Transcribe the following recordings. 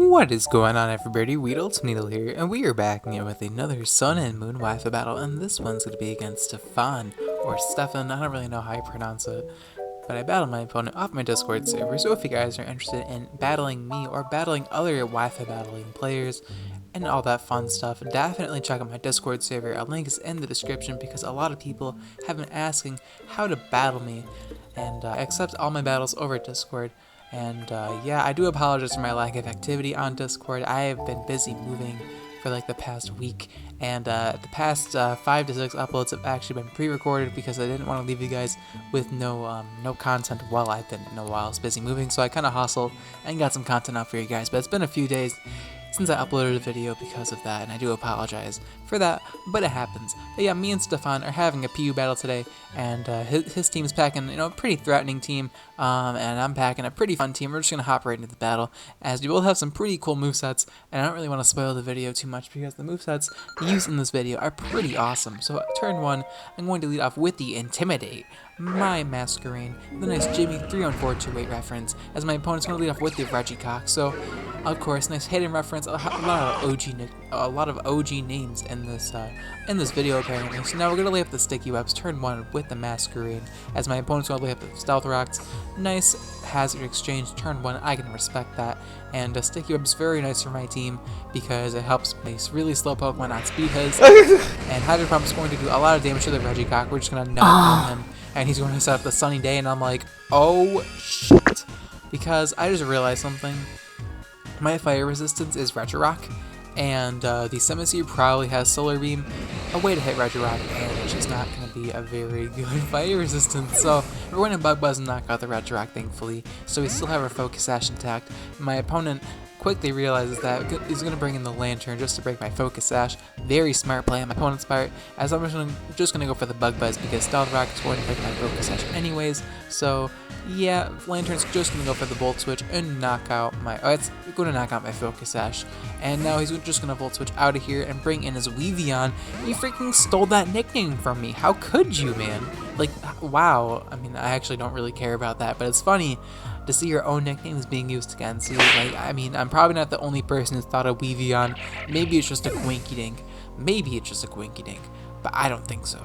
What is going on, everybody? WeedleTwineedle here, and we are back with another Sun and Moon Wi-Fi battle, and this one's going to be against Stephan, or Stephan, I don't really know how you pronounce it, but I battled my opponent off my Discord server, so if you guys are interested in battling me or battling other Wi-Fi battling players, and all that fun stuff, definitely check out my Discord server. A link is in the description because a lot of people have been asking how to battle me, and I accept all my battles over Discord. And yeah, I do apologize for my lack of activity on Discord. I have been busy moving for like the past week, and the past 5 to 6 uploads have actually been pre-recorded because I didn't want to leave you guys with no content while I've been busy moving. So I kind of hustled and got some content out for you guys. But it's been a few days since I uploaded a video because of that, and I do apologize for that, but it happens. But yeah, me and Stephan are having a PU battle today, and his team's packing, a pretty threatening team, and I'm packing a pretty fun team. We're just gonna hop right into the battle, as we both have some pretty cool movesets, and I don't really want to spoil the video too much because the movesets used in this video are pretty awesome. So turn 1, I'm going to lead off with the Intimidate, my Masquerade, the nice Jimmy 3-on-4-2-8 reference, as my opponent's going to lead off with the Regicock. So, of course, nice hidden reference, a lot of OG names in this video apparently. So now we're going to lay up the Sticky Webs, turn 1 with the Masquerade, as my opponent's going to lay up the Stealth Rocks. Nice Hazard Exchange, turn 1, I can respect that. And Sticky Web's very nice for my team because it helps place really slow Pokemon on speed his. And Hydro Pump's going to do a lot of damage to the Regicock. We're just going to knock him. And he's going to set up the Sunny Day, and I'm like, oh shit, because I just realized something. My fire resistance is Regirock, and the Simisear probably has Solar Beam, a way to hit Regirock, and it's just not going to be a very good fire resistance. So we're going to Bug Buzz and knock out the Regirock, thankfully, so we still have our Focus Sash intact. My opponent quickly realizes that he's going to bring in the Lantern just to break my Focus Sash. Very smart play on my opponent's part, as I'm just going to go for the Bug Buzz because Stealth Rock is going to break my Focus Sash anyways. So yeah, Lantern's just going to go for the Volt Switch and knock out my, it's going to knock out my Focus Sash. And now he's just going to Volt Switch out of here and bring in his Weavion. You freaking stole that nickname from me. How could you, man? Like, wow. I mean, I actually don't really care about that, but it's funny to see your own nicknames being used against you. Like, I mean, I'm probably not the only person who's thought of Weavion. Maybe it's just a Quinky Dink. Maybe it's just a Quinky Dink, but I don't think so.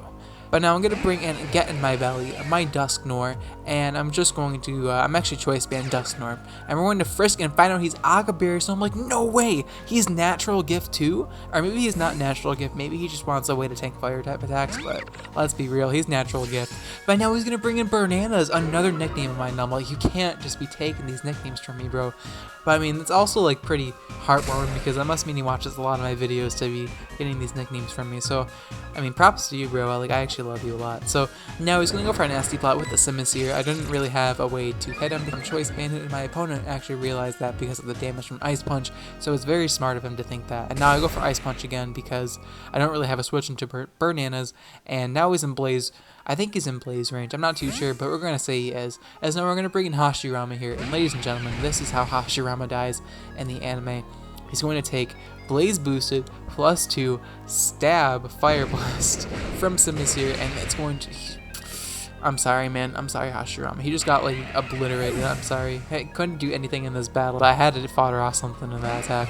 But now I'm going to bring in, get in my belly, my Dusknoir, and I'm just going to, I'm actually Choice Band Dusknoir, and we're going to Frisk and find out he's Agaberry, so I'm like, no way, he's Natural Gift too? Or maybe he's not Natural Gift, maybe he just wants a way to tank fire type attacks, but let's be real, he's Natural Gift. But now he's going to bring in Bananas, another nickname of mine, and I'm like, you can't just be taking these nicknames from me, bro. But I mean, it's also like pretty heartwarming because that must mean he watches a lot of my videos to be getting these nicknames from me. So, I mean, props to you, bro. Like, I actually love you a lot. So now he's gonna go for a nasty plot with the Simisear. I didn't really have a way to hit him from Choice Bandit, and my opponent actually realized that because of the damage from Ice Punch. So it's very smart of him to think that. And now I go for Ice Punch again because I don't really have a switch into Bananas. And now he's in Blaze. I think he's in Blaze range. I'm not too sure, but we're gonna say he is. As now we're gonna bring in Hashirama here, and ladies and gentlemen, this is how Hashirama dies in the anime. He's going to take Blaze Boosted +2 Stab Fire Blast from Simisear, and it's going to. I'm sorry, man. I'm sorry, Hashirama. He just got like obliterated. I'm sorry. I couldn't do anything in this battle, but I had to fodder off something in that attack.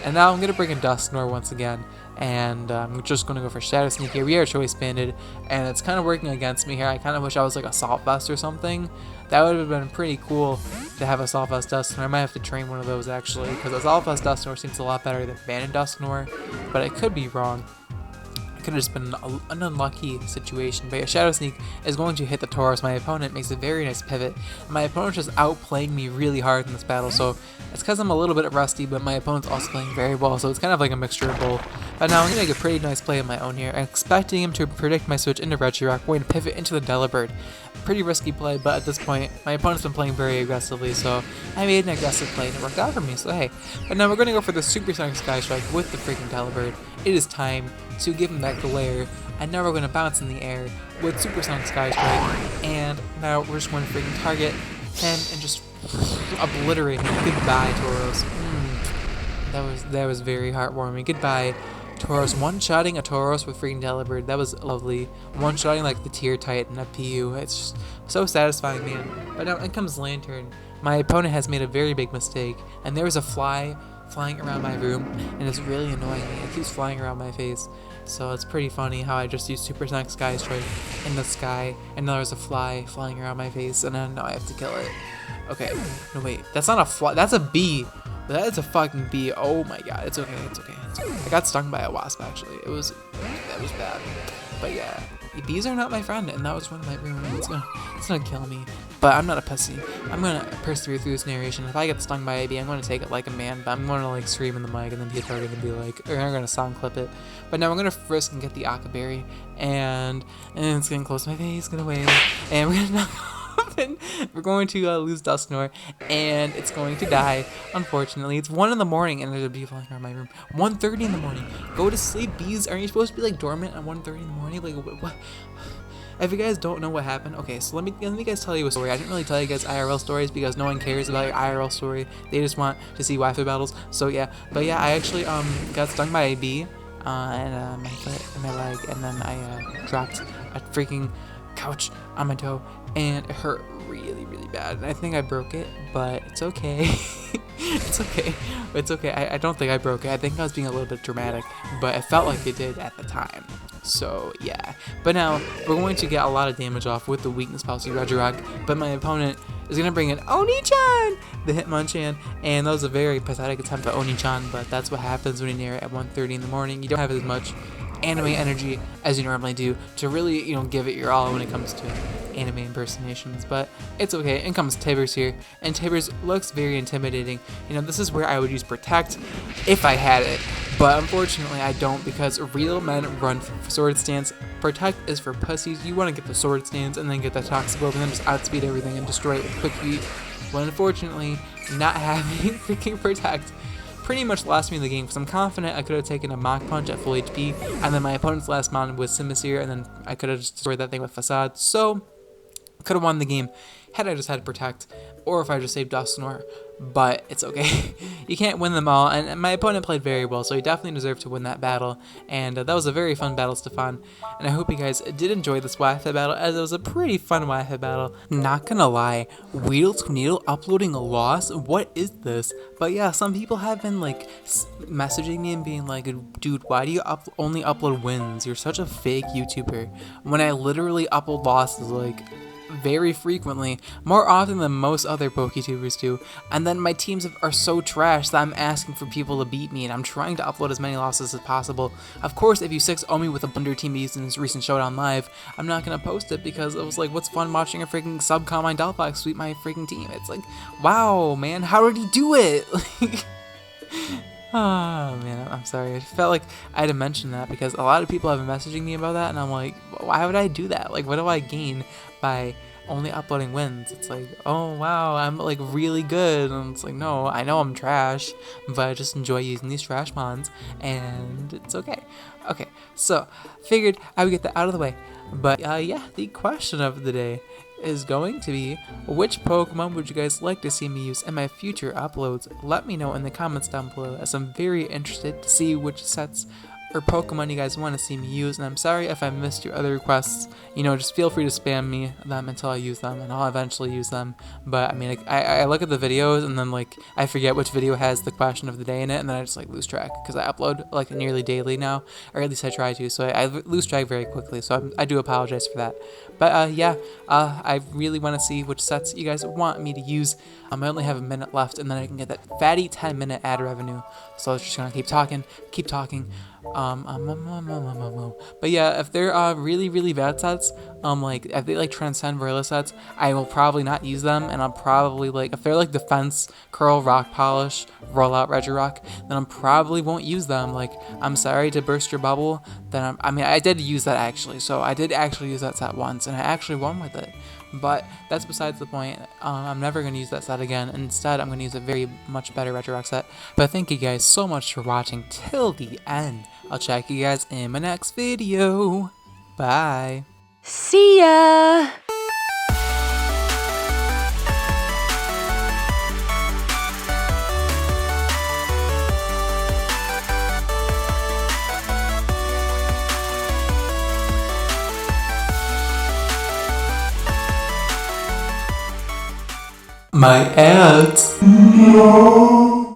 And now I'm gonna bring in Dusknoir once again. And I'm just going to go for Shadow Sneak here. We are Choice Banded, and it's kind of working against me here. I kind of wish I was like Assault Vest or something. That would have been pretty cool to have Assault Vest Dusknoir. I might have to train one of those actually, because Assault Vest Dusknoir seems a lot better than Banded Dusknoir, but I could be wrong. It could have just been an unlucky situation. But yeah, Shadow Sneak is going to hit the Tauros. My opponent makes a very nice pivot. My opponent's just outplaying me really hard in this battle, so it's because I'm a little bit rusty, but my opponent's also playing very well, so it's kind of like a mixture of both. But now I'm going to make a pretty nice play of my own here, expecting him to predict my switch into Regirock, going to pivot into the Delibird. Pretty risky play, but at this point, my opponent's been playing very aggressively, so I made an aggressive play and it worked out for me, so hey. But now we're going to go for the Supersonic Sky Strike with the freaking Delibird. It is time to give him that glare, and now we're going to bounce in the air with Supersonic Sky Strike, and now we're just going to freaking target him and just obliterate him. Goodbye, Tauros. That was very heartwarming. Goodbye, Tauros. One-shotting a Tauros with freaking Delibird. That was lovely. One-shotting like the Tier Titan, a PU. It's just so satisfying, man. But now in comes Lantern. My opponent has made a very big mistake, and there was a fly flying around my room, and it's really annoying me. It keeps flying around my face. So it's pretty funny how I just used Super Sonic Sky Strike in the sky, and now there's a fly flying around my face, and then now I have to kill it. Okay, no wait, that's not a fly, that's a bee. That is a fucking bee. Oh my god, it's okay, it's okay, it's okay. I got stung by a wasp actually. That was bad. But yeah, bees are not my friend, and that was one of my rumors. It's gonna kill me. But I'm not a pussy. I'm gonna persevere through this narration. If I get stung by a bee, I'm gonna take it like a man, but I'm gonna like scream in the mic, and then people are gonna be like, or I'm gonna sound clip it. But now I'm gonna frisk and get the Akaberry, and it's gonna close my face, gonna wait, and we're gonna knock off, and we're going to lose Dustnor, and it's going to die. Unfortunately, it's 1 in the morning, and there's a bee flying around my room. 1:30 in the morning. Go to sleep, bees. Aren't you supposed to be like dormant at 1:30 in the morning? Like what? If you guys don't know what happened, okay, so let me guys tell you a story. I didn't really tell you guys IRL stories because no one cares about your IRL story. They just want to see Wi-Fi battles. So yeah, but yeah, I actually got stung by a bee and my foot and my leg, and then I dropped a freaking couch on my toe, and it hurt really bad. And I think I broke it, but it's okay. It's okay. It's okay. I don't think I broke it. I think I was being a little bit dramatic, but it felt like it did at the time. So yeah, but now we're going to get a lot of damage off with the weakness policy Regirock, but my opponent is going to bring in Oni-chan, the Hitmonchan, and that was a very pathetic attempt at Oni-chan, but that's what happens when you narrate at 1:30 in the morning. You don't have as much anime energy as you normally do to really, give it your all when it comes to anime impersonations, but it's okay. In comes Tibbers here, and Tibbers looks very intimidating. This is where I would use Protect if I had it, but unfortunately I don't, because real men run for Sword Stance. Protect is for pussies. You want to get the Sword Stance and then get the Toxic Orb and then just outspeed everything and destroy it with Quick Feet. But unfortunately, not having freaking Protect pretty much lost me the game, because I'm confident I could have taken a Mach Punch at full HP, and then my opponent's last mon was Simisear, and then I could have just destroyed that thing with Facade. So could have won the game had I just had Protect, or if I just saved Dustnor, but it's okay. You can't win them all, and my opponent played very well, so he definitely deserved to win that battle, and that was a very fun battle, Stephan, and I hope you guys did enjoy this Wi-Fi battle, as it was a pretty fun Wi-Fi battle. Not gonna lie, WeedleTwineedle uploading a loss? What is this? But yeah, some people have been like messaging me and being like, dude, why do you only upload wins? You're such a fake YouTuber, when I literally upload losses like very frequently, more often than most other PokeTubers do, and then my teams are so trash that I'm asking for people to beat me, and I'm trying to upload as many losses as possible. Of course, if you 6-0 me with a Blunder team used in this recent Showdown Live, I'm not gonna post it, because it was like, what's fun watching a freaking sub-combine Delphox sweep my freaking team? It's like, wow, man, how did he do it? Oh man, I'm sorry. I felt like I had to mention that, because a lot of people have been messaging me about that, and I'm like, why would I do that? Like, what do I gain by only uploading wins? It's like, oh wow, I'm like really good, and it's like, no, I know I'm trash, but I just enjoy using these trash mons, and it's okay. Okay, so figured I would get that out of the way. But yeah, the question of the day is going to be, which Pokemon would you guys like to see me use in my future uploads? Let me know in the comments down below, as I'm very interested to see which sets or Pokemon you guys want to see me use, and I'm sorry if I missed your other requests. Just feel free to spam me them until I use them, and I'll eventually use them. But I mean, I look at the videos, and then like I forget which video has the question of the day in it, and then I just like lose track, because I upload like nearly daily now, or at least I try to, so I lose track very quickly, so I do apologize for that. But yeah, I really want to see which sets you guys want me to use. I only have a minute left, and then I can get that fatty 10-minute ad revenue, so I was just gonna keep talking. But yeah, if they're really bad sets, like if they like transcend Varilla sets, I will probably not use them, and I'll probably like, if they're like Defense, Curl, Rock Polish, Rollout, Regirock, then I probably won't use them. Like, I'm sorry to burst your bubble, then I mean, I did use that actually, so I did actually use that set once, and I actually won with it. But that's besides the point. I'm never going to use that set again. Instead, I'm going to use a very much better Regirock set. But thank you guys so much for watching till the end. I'll check you guys in my next video. Bye. See ya! My ads. No.